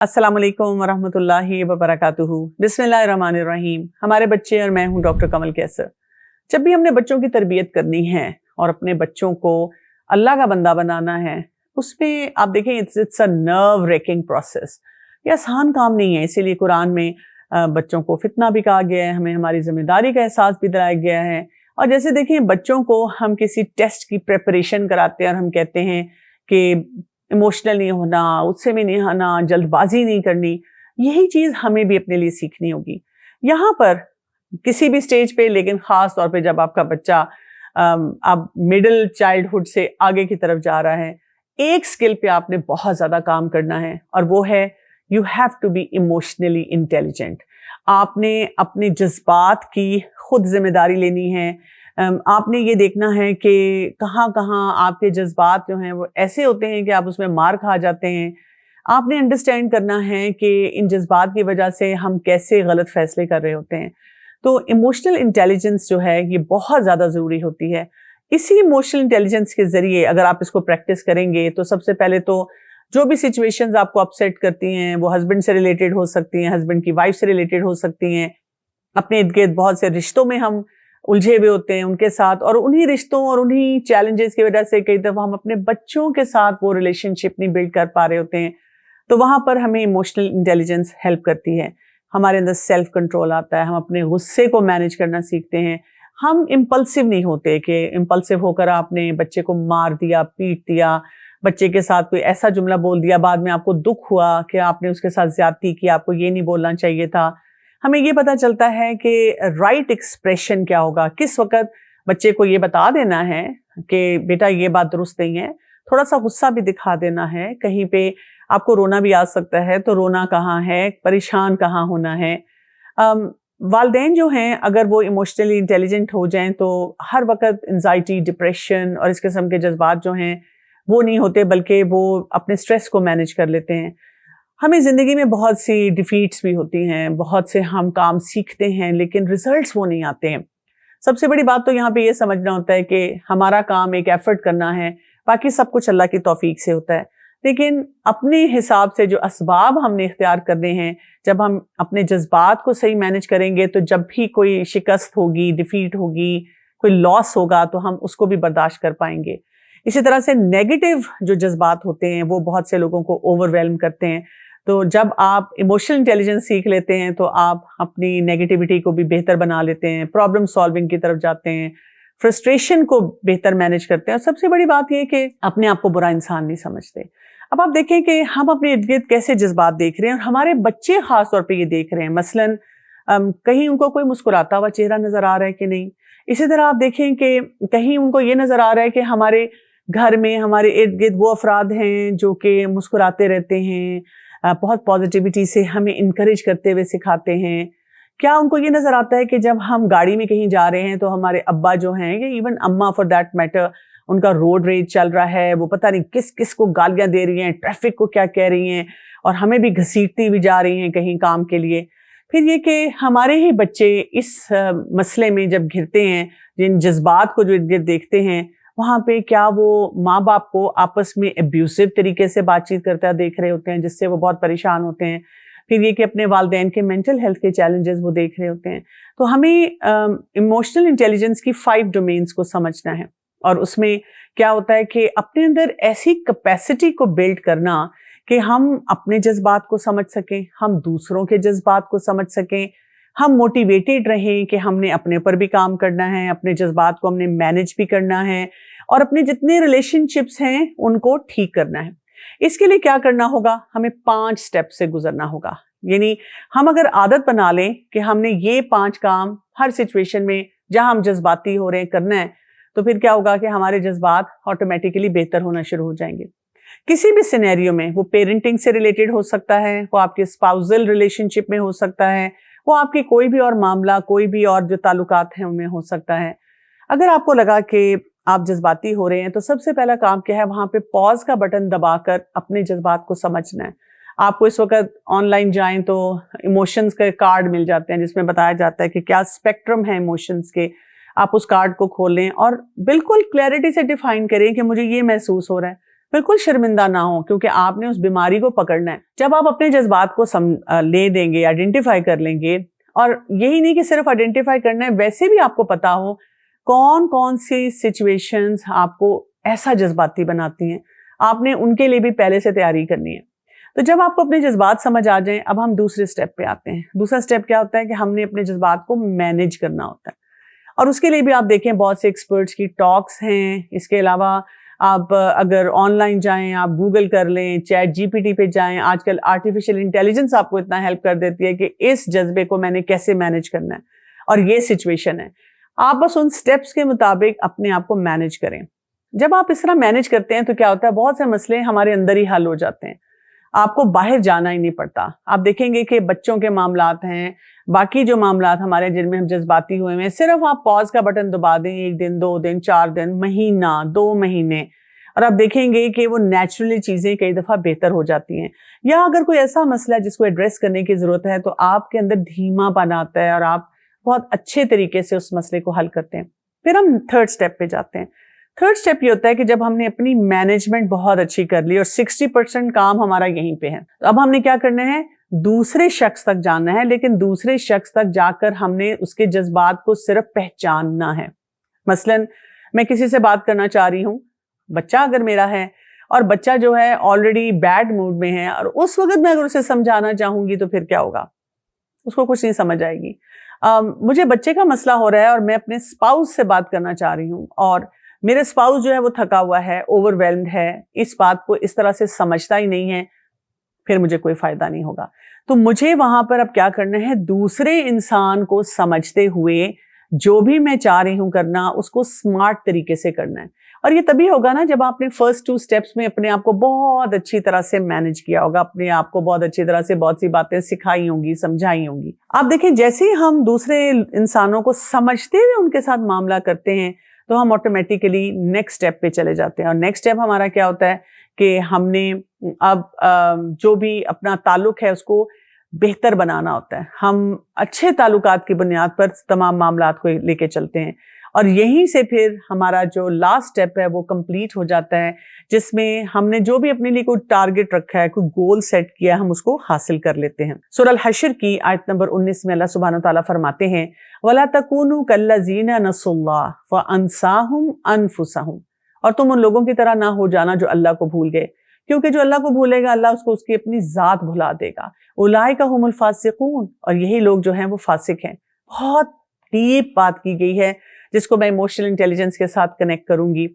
अस्सलाम वालेकुम वरहमतुल्लाहि वबरकातुहू। बिस्मिल्लाहिर्रहमानिर्रहीम। हमारे बच्चे और मैं हूं डॉक्टर कमल कैसर। जब भी हमने बच्चों की तरबियत करनी है और अपने बच्चों को अल्लाह का बंदा बनाना है, उसमें आप देखें it's a nerve racking process. ये आसान काम नहीं है। इसीलिए कुरान में बच्चों को फितना भी कहा गया है, हमें हमारी जिम्मेदारी का एहसास भी दिलाया गया है। और जैसे देखें, बच्चों को हम किसी टेस्ट की प्रेपरेशन कराते हैं और हम कहते हैं कि इमोशनल नहीं होना, उससे भी नहीं होना, जल्दबाजी नहीं करनी। यही चीज हमें भी अपने लिए सीखनी होगी यहाँ पर किसी भी स्टेज पे, लेकिन खास तौर पे जब आपका बच्चा अब मिडिल चाइल्डहुड से आगे की तरफ जा रहा है, एक स्किल पे आपने बहुत ज्यादा काम करना है और वो है you have to be emotionally intelligent. आपने अपने जज्बात की खुद जिम्मेदारी लेनी है। आपने ये देखना है कि कहाँ कहाँ आपके जज्बात जो हैं वो ऐसे होते हैं कि आप उसमें मार खा जाते हैं। आपने अंडरस्टैंड करना है कि इन जज्बात की वजह से हम कैसे गलत फैसले कर रहे होते हैं। तो इमोशनल इंटेलिजेंस जो है ये बहुत ज़्यादा ज़रूरी होती है। इसी इमोशनल इंटेलिजेंस के ज़रिए अगर आप इसको प्रैक्टिस करेंगे तो सबसे पहले तो जो भी सिचुएशंस आपको अपसेट करती हैं वो हस्बैंड से रिलेटेड हो सकती हैं, हस्बैंड की वाइफ से रिलेटेड हो सकती हैं। अपने इर्द गिर्द बहुत से रिश्तों में हम उलझे हुए होते हैं उनके साथ, और उन्हीं रिश्तों और उन्हीं चैलेंजेस की वजह से कई दफा हम अपने बच्चों के साथ वो रिलेशनशिप नहीं बिल्ड कर पा रहे होते हैं। तो वहां पर हमें इमोशनल इंटेलिजेंस हेल्प करती है। हमारे अंदर सेल्फ कंट्रोल आता है, हम अपने गुस्से को मैनेज करना सीखते हैं। हम इम्पल्सिव नहीं होते कि इम्पल्सिव होकर आपने बच्चे को मार दिया, पीट दिया, बच्चे के साथ कोई ऐसा जुमला बोल दिया, बाद में आपको दुख हुआ कि आपने उसके साथ ज्यादती की, आपको ये नहीं बोलना चाहिए था। हमें ये पता चलता है कि राइट एक्सप्रेशन क्या होगा, किस वक्त बच्चे को ये बता देना है कि बेटा ये बात दुरुस्त नहीं है, थोड़ा सा गुस्सा भी दिखा देना है, कहीं पे आपको रोना भी आ सकता है तो रोना कहाँ है, परेशान कहाँ होना है। वालदेन जो हैं अगर वो इमोशनली इंटेलिजेंट हो जाएं तो हर वक्त एंजाइटी, डिप्रेशन और इस किस्म के जज्बात जो हैं वो नहीं होते, बल्कि वो अपने स्ट्रेस को मैनेज कर लेते हैं। हमें ज़िंदगी में बहुत सी डिफीट्स भी होती हैं, बहुत से हम काम सीखते हैं लेकिन रिजल्ट्स वो नहीं आते हैं। सबसे बड़ी बात तो यहाँ पे ये समझना होता है कि हमारा काम एक एफर्ट करना है, बाकी सब कुछ अल्लाह की तौफीक से होता है। लेकिन अपने हिसाब से जो असबाब हमने इख्तियार करने हैं, जब हम अपने जज्बात को सही मैनेज करेंगे तो जब भी कोई शिकस्त होगी, डिफीट होगी, कोई लॉस होगा तो हम उसको भी बर्दाश्त कर पाएंगे। इसी तरह से नेगेटिव जो जज्बात होते हैं वो बहुत से लोगों को ओवरवेलम करते हैं। तो जब आप इमोशनल इंटेलिजेंस सीख लेते हैं तो आप अपनी नेगेटिविटी को भी बेहतर बना लेते हैं, प्रॉब्लम सॉल्विंग की तरफ जाते हैं, फ्रस्ट्रेशन को बेहतर मैनेज करते हैं। और सबसे बड़ी बात यह कि अपने आप को बुरा इंसान नहीं समझते। अब आप देखें कि हम अपने इर्द गिर्द कैसे जज्बात देख रहे हैं और हमारे बच्चे खास तौर पे ये देख रहे हैं। मसलन कहीं उनको कोई मुस्कुराता हुआ चेहरा नजर आ रहा है कि नहीं। इसी तरह आप देखें कि कहीं उनको ये नजर आ रहा है कि हमारे घर में हमारे इर्द गिर्द वो अफराद हैं जो कि मुस्कुराते रहते हैं, बहुत पॉजिटिविटी से हमें इनकरेज करते हुए सिखाते हैं। क्या उनको ये नजर आता है कि जब हम गाड़ी में कहीं जा रहे हैं तो हमारे अब्बा जो हैं, या इवन अम्मा फॉर दैट मैटर, उनका रोड रेज चल रहा है, वो पता नहीं किस किस को गालियां दे रही हैं, ट्रैफिक को क्या कह रही हैं, और हमें भी घसीटती भी जा रही हैं कहीं काम के लिए। फिर ये कि हमारे ही बच्चे इस मसले में जब घिरते हैं, जिन जज्बात को जो इर्द गिर्द देखते हैं, वहां पे क्या वो माँ बाप को आपस में एब्यूसिव तरीके से बातचीत करता देख रहे होते हैं, जिससे वो बहुत परेशान होते हैं। फिर ये कि अपने वालिदैन के मेंटल हेल्थ के चैलेंजेस वो देख रहे होते हैं। तो हमें इमोशनल इंटेलिजेंस की 5 डोमेन्स को समझना है, और उसमें क्या होता है कि अपने अंदर ऐसी कैपेसिटी को बिल्ड करना कि हम अपने जज्बात को समझ सकें, हम दूसरों के जज्बात को समझ सकें, हम मोटिवेटेड रहें कि हमने अपने पर भी काम करना है, अपने जज्बात को हमने मैनेज भी करना है, और अपने जितने रिलेशनशिप्स हैं उनको ठीक करना है। इसके लिए क्या करना होगा, हमें 5 स्टेप से गुजरना होगा। यानी हम अगर आदत बना लें कि हमने ये 5 काम हर सिचुएशन में जहां हम जज्बाती हो रहे हैं करना है, तो फिर क्या होगा कि हमारे जज्बात ऑटोमेटिकली बेहतर होना शुरू हो जाएंगे। किसी भी सिनेरियो में, वो पेरेंटिंग से रिलेटेड हो सकता है, वो आपके स्पाउसल रिलेशनशिप में हो सकता है, वो आपकी कोई भी और मामला, कोई भी और जो ताल्लुकात हैं उनमें हो सकता है। अगर आपको लगा कि आप जज्बाती हो रहे हैं तो सबसे पहला काम क्या है, वहां पे पॉज का बटन दबाकर अपने जज्बात को समझना है। आपको इस वक्त ऑनलाइन जाएं तो इमोशंस के कार्ड मिल जाते हैं जिसमें बताया जाता है कि क्या स्पेक्ट्रम है इमोशंस के। आप उस कार्ड को खोलें और बिल्कुल क्लैरिटी से डिफाइन करें कि मुझे ये महसूस हो रहा है। बिल्कुल शर्मिंदा ना हो, क्योंकि आपने उस बीमारी को पकड़ना है। जब आप अपने जज्बात को ले देंगे, आइडेंटिफाई कर लेंगे, और यही नहीं कि सिर्फ आइडेंटिफाई करना है, वैसे भी आपको पता हो कौन कौन सी सिचुएशंस आपको ऐसा जज्बाती बनाती हैं, आपने उनके लिए भी पहले से तैयारी करनी है। तो जब आपको अपने जज्बात समझ आ जाएं, अब हम दूसरे स्टेप पे आते हैं। दूसरा स्टेप क्या होता है कि हमने अपने जज्बात को मैनेज करना होता है, और उसके लिए भी आप देखें बहुत से एक्सपर्ट्स की टॉक्स हैं। इसके अलावा आप अगर ऑनलाइन जाएं, आप गूगल कर लें, चैट जीपीटी पे जाएं, आजकल आर्टिफिशियल इंटेलिजेंस आपको इतना हेल्प कर देती है कि इस जज्बे को मैंने कैसे मैनेज करना है और ये सिचुएशन है। आप बस उन स्टेप्स के मुताबिक अपने आप को मैनेज करें। जब आप इस तरह मैनेज करते हैं तो क्या होता है, बहुत से मसले हमारे अंदर ही हल हो जाते हैं, आपको बाहर जाना ही नहीं पड़ता। आप देखेंगे कि बच्चों के मामलात हैं, बाकी जो मामलात हमारे जिनमें हम जज्बाती हुए हैं, सिर्फ आप पॉज का बटन दबा दें, 1 दिन, 2 दिन, 4 दिन, महीना, 2 महीने, और आप देखेंगे कि वो नेचुरली चीजें कई दफा बेहतर हो जाती हैं। या अगर कोई ऐसा मसला है जिसको एड्रेस करने की जरूरत है, तो आपके अंदर धीमापन आता है और आप बहुत अच्छे तरीके से उस मसले को हल करते हैं। फिर हम थर्ड स्टेप पे जाते हैं। थर्ड स्टेप ये होता है कि जब हमने अपनी मैनेजमेंट बहुत अच्छी कर ली और 60% काम हमारा यहीं पे है, तो अब हमने क्या करना है, दूसरे शख्स तक जाना है, लेकिन दूसरे शख्स तक जाकर हमने उसके जज्बात को सिर्फ पहचानना है। मसलन मैं किसी से बात करना चाह रही हूँ, बच्चा अगर मेरा है और बच्चा जो है ऑलरेडी बैड मूड में है, और उस वक्त मैं अगर उसे समझाना चाहूंगी तो फिर क्या होगा, उसको कुछ नहीं समझ आएगी। मुझे बच्चे का मसला हो रहा है और मैं अपने स्पाउस से बात करना चाह रही हूँ, और मेरे स्पाउस जो है वो थका हुआ है, ओवरवेल्म्ड है, इस बात को इस तरह से समझता ही नहीं है, फिर मुझे कोई फायदा नहीं होगा। तो मुझे वहां पर अब क्या करना है, दूसरे इंसान को समझते हुए जो भी मैं चाह रही हूं करना, उसको स्मार्ट तरीके से करना है। और ये तभी होगा ना जब आपने फर्स्ट 2 स्टेप्स में अपने आप को बहुत अच्छी तरह से मैनेज किया होगा, अपने आप को बहुत अच्छी तरह से बहुत सी बातें सिखाई होंगी, समझाई होंगी। आप देखें, जैसे ही हम दूसरे इंसानों को समझते हुए उनके साथ मामला करते हैं, तो हम ऑटोमेटिकली नेक्स्ट स्टेप पे चले जाते हैं। और नेक्स्ट स्टेप हमारा क्या होता है कि हमने अब जो भी अपना ताल्लुक है उसको बेहतर बनाना होता है। हम अच्छे ताल्लुकात की बुनियाद पर तमाम मामलात को लेके चलते हैं, और यहीं से फिर हमारा जो लास्ट स्टेप है वो कंप्लीट हो जाता है, जिसमें हमने जो भी अपने लिए कोई टारगेट रखा है, कोई गोल सेट किया है, हम उसको हासिल कर लेते हैं। सूरह अल-हश्र की आयत नंबर 19 में अल्लाह सुब्हानहू व तआला फरमाते हैं, वला तकूनु कल्लज़ीना नसुल्लाह फ़अनसाहुम अनफुसहुम, और तुम उन लोगों की तरह ना हो जाना जो अल्लाह को भूल गए, क्योंकि जो अल्लाह को भूलेगा अल्लाह उसको उसकी अपनी जात भुला देगा। उलाइका हुमुल फासिकून, और यही लोग जो हैं वो फासिक हैं। बहुत डीप बात की गई है, जिसको मैं इमोशनल इंटेलिजेंस के साथ कनेक्ट करूंगी,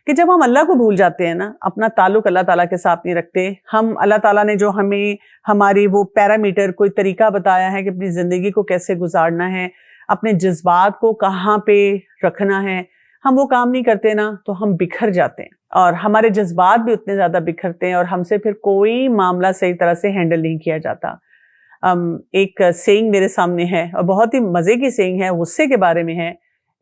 कि जब हम अल्लाह को भूल जाते हैं ना, अपना ताल्लुक अल्लाह ताला के साथ नहीं रखते, हम अल्लाह ताला ने जो हमें हमारी वो पैरामीटर, कोई तरीका बताया है कि अपनी जिंदगी को कैसे गुजारना है, अपने जज्बात को कहाँ पे रखना है, हम वो काम नहीं करते ना, तो हम बिखर जाते हैं, और हमारे जज्बात भी उतने ज्यादा बिखरते हैं, और हमसे फिर कोई मामला सही तरह से हैंडल नहीं किया जाता। एक सेइंग मेरे सामने है, और बहुत ही मजे की सेइंग है, गुस्से के बारे में है,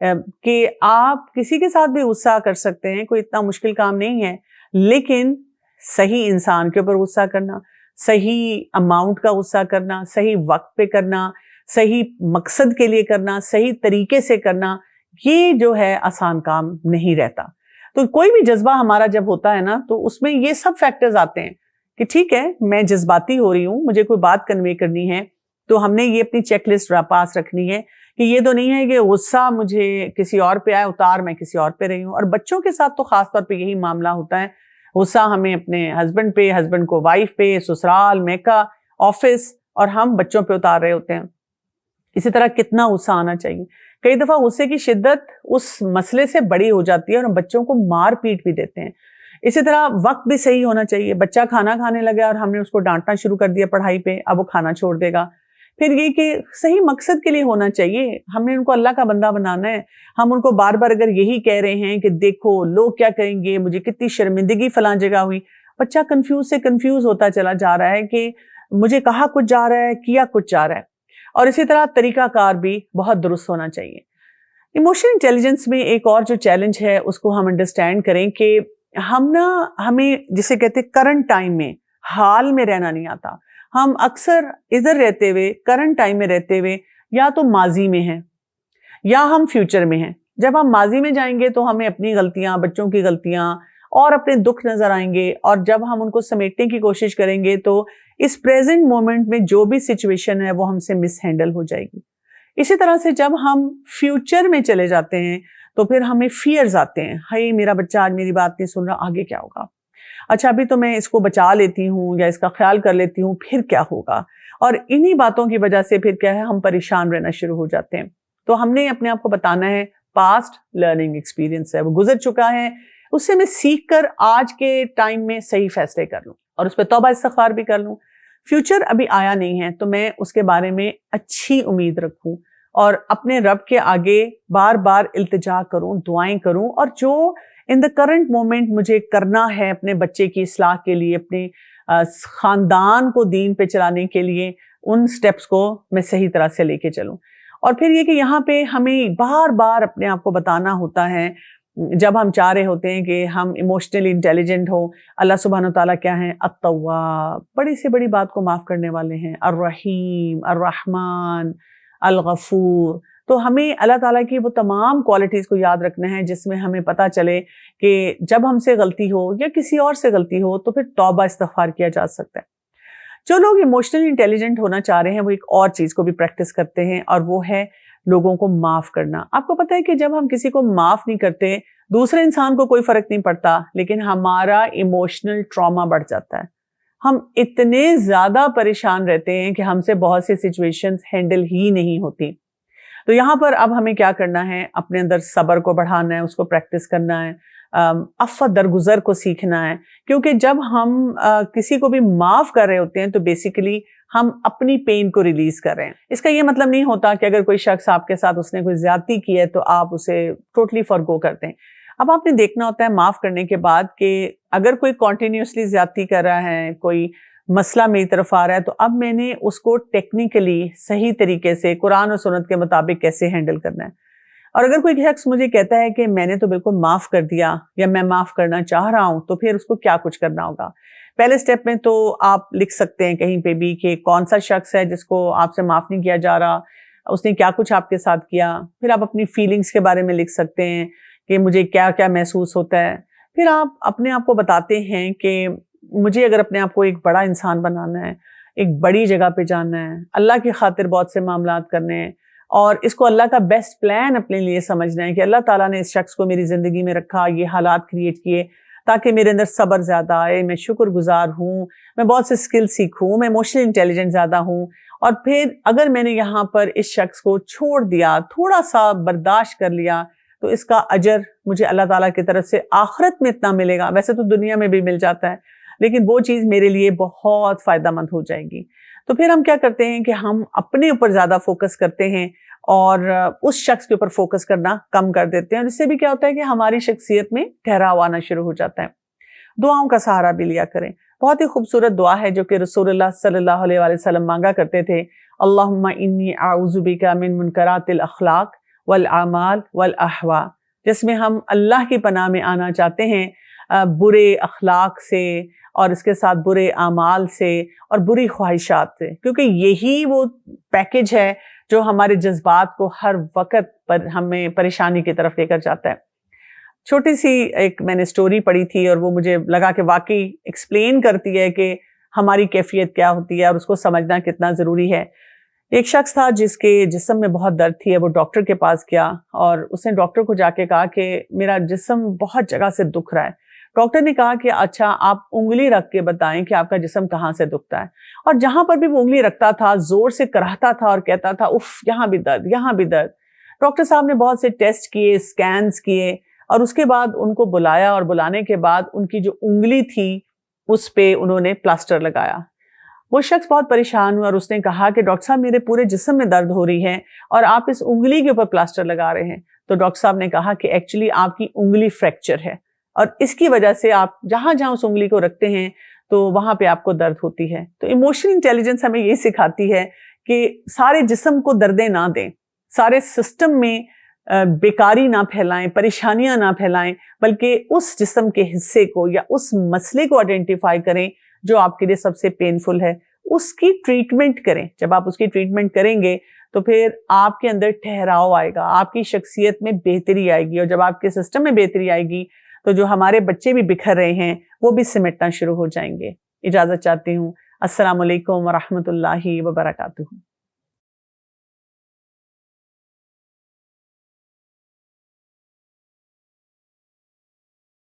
कि आप किसी के साथ भी गुस्सा कर सकते हैं, कोई इतना मुश्किल काम नहीं है, लेकिन सही इंसान के ऊपर गुस्सा करना, सही अमाउंट का गुस्सा करना, सही वक्त पे करना, सही मकसद के लिए करना, सही तरीके से करना, ये जो है आसान काम नहीं रहता। तो कोई भी जज्बा हमारा जब होता है ना, तो उसमें ये सब फैक्टर्स आते हैं कि ठीक है, मैं जज्बाती हो रही हूँ, मुझे कोई बात कन्वे करनी है, तो हमने ये अपनी चेकलिस्ट पास रखनी है कि ये तो नहीं है कि गुस्सा मुझे किसी और पे आए, उतार मैं किसी और पे रही हूँ। और बच्चों के साथ तो खास तौर पे यही मामला होता है, गुस्सा हमें अपने हस्बैंड पे, हस्बैंड को वाइफ पे, ससुराल, मेका, ऑफिस, और हम बच्चों पे उतार रहे होते हैं। इसी तरह कितना गुस्सा आना चाहिए। कई दफा गुस्से की शिद्दत उस मसले से बड़ी हो जाती है और हम बच्चों को मार पीट भी देते हैं। इसी तरह वक्त भी सही होना चाहिए। बच्चा खाना खाने लगा और हमने उसको डांटना शुरू कर दिया पढ़ाई पे, अब वो खाना छोड़ देगा। फिर ये कि सही मकसद के लिए होना चाहिए, हमने उनको अल्लाह का बंदा बनाना है। हम उनको बार बार अगर यही कह रहे हैं कि देखो लोग क्या कहेंगे, मुझे कितनी शर्मिंदगी फलां जगह हुई, बच्चा कंफ्यूज से कंफ्यूज होता चला जा रहा है कि मुझे कहा कुछ जा रहा है, किया कुछ जा रहा है। और इसी तरह तरीकाकार भी बहुत दुरुस्त होना चाहिए। इमोशनल इंटेलिजेंस में एक और जो चैलेंज है उसको हम अंडरस्टैंड करें कि हमें जिसे कहते हैं करंट टाइम में, हाल में रहना नहीं आता। हम अक्सर इधर रहते हुए, करंट टाइम में रहते हुए, या तो माजी में हैं या हम फ्यूचर में हैं। जब हम माजी में जाएंगे तो हमें अपनी गलतियां, बच्चों की गलतियां اور اپنے دکھ نظر آئیں گے، اور جب ہم ان کو سمیٹنے کی کوشش کریں گے تو اس پریزنٹ مومنٹ میں جو بھی سچویشن ہے وہ ہم سے مس ہینڈل ہو جائے گی۔ اسی طرح سے جب ہم فیوچر میں چلے جاتے ہیں تو پھر ہمیں فیئرز آتے ہیں، ہائی میرا بچہ آج میری بات نہیں سن رہا، آگے کیا ہوگا؟ اچھا ابھی تو میں اس کو بچا لیتی ہوں یا اس کا خیال کر لیتی ہوں، پھر کیا ہوگا؟ اور انہی باتوں کی وجہ سے پھر کیا ہے، ہم پریشان رہنا شروع ہو جاتے ہیں۔ تو ہم نے اپنے آپ کو بتانا ہے پاسٹ لرننگ ایکسپیرینس ہے، وہ گزر چکا ہے، اس سے میں سیکھ کر آج کے ٹائم میں صحیح فیصلے کر لوں اور اس پہ توبہ استغفار بھی کر لوں۔ فیوچر ابھی آیا نہیں ہے تو میں اس کے بارے میں اچھی امید رکھوں اور اپنے رب کے آگے بار بار التجا کروں، دعائیں کروں، اور جو ان دا کرنٹ مومنٹ مجھے کرنا ہے اپنے بچے کی اصلاح کے لیے، اپنے خاندان کو دین پہ چلانے کے لیے، ان سٹیپس کو میں صحیح طرح سے لے کے چلوں۔ اور پھر یہ کہ یہاں پہ ہمیں بار بار اپنے آپ کو بتانا ہوتا ہے، جب ہم چاہ رہے ہوتے ہیں کہ ہم ایموشنلی انٹیلیجنٹ ہوں، اللہ سبحانہ وتعالیٰ کیا ہیں، التواب، بڑی سے بڑی بات کو معاف کرنے والے ہیں، الرحیم، الرحمن، الغفور۔ تو ہمیں اللہ تعالیٰ کی وہ تمام کوالٹیز کو یاد رکھنا ہے جس میں ہمیں پتہ چلے کہ جب ہم سے غلطی ہو یا کسی اور سے غلطی ہو تو پھر توبہ استغفار کیا جا سکتا ہے۔ جو لوگ ایموشنلی انٹیلیجنٹ ہونا چاہ رہے ہیں وہ ایک اور چیز کو بھی پریکٹس کرتے ہیں، اور وہ ہے لوگوں کو معاف کرنا۔ آپ کو پتہ ہے کہ جب ہم کسی کو معاف نہیں کرتے، دوسرے انسان کو کوئی فرق نہیں پڑتا، لیکن ہمارا ایموشنل ٹراما بڑھ جاتا ہے۔ ہم اتنے زیادہ پریشان رہتے ہیں کہ ہم سے بہت سی سچویشنز ہینڈل ہی نہیں ہوتی۔ تو یہاں پر اب ہمیں کیا کرنا ہے، اپنے اندر صبر کو بڑھانا ہے، اس کو پریکٹس کرنا ہے، عفو درگزر کو سیکھنا ہے، کیونکہ جب ہم کسی کو بھی معاف کر رہے ہوتے ہیں تو بیسیکلی ہم اپنی پین کو ریلیز کر رہے ہیں۔ اس کا یہ مطلب نہیں ہوتا کہ اگر کوئی شخص آپ کے ساتھ اس نے کوئی زیادتی کی ہے تو آپ اسے ٹوٹلی فارگو کر دیں۔ اب آپ نے دیکھنا ہوتا ہے معاف کرنے کے بعد کہ اگر کوئی کنٹینیوسلی زیادتی کر رہا ہے، کوئی مسئلہ میری طرف آ رہا ہے، تو اب میں نے اس کو ٹیکنیکلی صحیح طریقے سے قرآن و سنت کے مطابق کیسے ہینڈل کرنا ہے۔ اور اگر کوئی شخص مجھے کہتا ہے کہ میں نے تو بالکل معاف کر دیا یا میں معاف کرنا چاہ رہا ہوں، تو پھر اس کو کیا کچھ کرنا ہوگا؟ پہلے سٹیپ میں تو آپ لکھ سکتے ہیں کہیں پہ بھی کہ کون سا شخص ہے جس کو آپ سے معاف نہیں کیا جا رہا، اس نے کیا کچھ آپ کے ساتھ کیا۔ پھر آپ اپنی فیلنگز کے بارے میں لکھ سکتے ہیں کہ مجھے کیا کیا محسوس ہوتا ہے۔ پھر آپ اپنے آپ کو بتاتے ہیں کہ مجھے اگر اپنے آپ کو ایک بڑا انسان بنانا ہے، ایک بڑی جگہ پہ جانا ہے، اللہ کی خاطر بہت سے معاملات کرنے ہیں، اور اس کو اللہ کا بیسٹ پلان اپنے لیے سمجھنا ہے کہ اللہ تعالیٰ نے اس شخص کو میری زندگی میں رکھا، یہ حالات کریٹ کیے تاکہ میرے اندر صبر زیادہ آئے، میں شکر گزار ہوں، میں بہت سے اسکل سیکھوں، میں ایموشنل انٹیلیجنٹ زیادہ ہوں۔ اور پھر اگر میں نے یہاں پر اس شخص کو چھوڑ دیا، تھوڑا سا برداشت کر لیا، تو اس کا اجر مجھے اللہ تعالیٰ کی طرف سے آخرت میں اتنا ملے گا، ویسے تو دنیا میں بھی مل جاتا ہے، لیکن وہ چیز میرے لیے بہت فائدہ مند ہو جائے گی۔ تو پھر ہم کیا کرتے ہیں کہ ہم اپنے اوپر زیادہ فوکس کرتے ہیں اور اس شخص کے اوپر فوکس کرنا کم کر دیتے ہیں، اور اس سے بھی کیا ہوتا ہے کہ ہماری شخصیت میں ٹھہراؤ آنا شروع ہو جاتا ہے۔ دعاؤں کا سہارا بھی لیا کریں۔ بہت ہی خوبصورت دعا ہے جو کہ رسول اللہ صلی اللہ علیہ وآلہ وسلم مانگا کرتے تھے، اللہم انی اعوذ بک من منکرات الاخلاق والاعمال والاہواء، جس میں ہم اللہ کی پناہ میں آنا چاہتے ہیں برے اخلاق سے، اور اس کے ساتھ برے اعمال سے اور بری خواہشات سے، کیونکہ یہی وہ پیکج ہے جو ہمارے جذبات کو ہر وقت پر ہمیں پریشانی کی طرف لے کر جاتا ہے۔ چھوٹی سی ایک میں نے سٹوری پڑھی تھی اور وہ مجھے لگا کہ واقعی ایکسپلین کرتی ہے کہ ہماری کیفیت کیا ہوتی ہے اور اس کو سمجھنا کتنا ضروری ہے۔ ایک شخص تھا جس کے جسم میں بہت درد تھی، وہ ڈاکٹر کے پاس گیا اور اس نے ڈاکٹر کو جا کے کہا کہ میرا جسم بہت جگہ سے دکھ رہا ہے۔ ڈاکٹر نے کہا کہ اچھا آپ انگلی رکھ کے بتائیں کہ آپ کا جسم کہاں سے دکھتا ہے، اور جہاں پر بھی وہ انگلی رکھتا تھا زور سے کراہتا تھا اور کہتا تھا اف یہاں بھی درد، یہاں بھی درد۔ ڈاکٹر صاحب نے بہت سے ٹیسٹ کیے، اسکینز کیے، اور اس کے بعد ان کو بلایا، اور بلانے کے بعد ان کی جو انگلی تھی اس پہ انہوں نے پلاسٹر لگایا۔ وہ شخص بہت پریشان ہوا اور اس نے کہا کہ ڈاکٹر صاحب میرے پورے جسم میں درد ہو رہی ہے اور آپ اس انگلی کے اوپر پلاسٹر لگا رہے ہیں۔ تو ڈاکٹر صاحب نے کہا کہ ایکچولی آپ کی انگلی فریکچر ہے، اور اس کی وجہ سے آپ جہاں جہاں اس انگلی کو رکھتے ہیں تو وہاں پہ آپ کو درد ہوتی ہے۔ تو ایموشنل انٹیلیجنس ہمیں یہ سکھاتی ہے کہ سارے جسم کو دردیں نہ دیں، سارے سسٹم میں بیکاری نہ پھیلائیں، پریشانیاں نہ پھیلائیں، بلکہ اس جسم کے حصے کو یا اس مسئلے کو آئیڈینٹیفائی کریں جو آپ کے لیے سب سے پینفل ہے، اس کی ٹریٹمنٹ کریں۔ جب آپ اس کی ٹریٹمنٹ کریں گے تو پھر آپ کے اندر ٹھہراؤ آئے گا، آپ کی شخصیت میں بہتری آئے گی، اور جب آپ کے سسٹم میں بہتری آئے گی تو جو ہمارے بچے بھی بکھر رہے ہیں وہ بھی سمٹنا شروع ہو جائیں گے۔ اجازت چاہتی ہوں۔ السلام علیکم ورحمۃ اللہ وبرکاتہ۔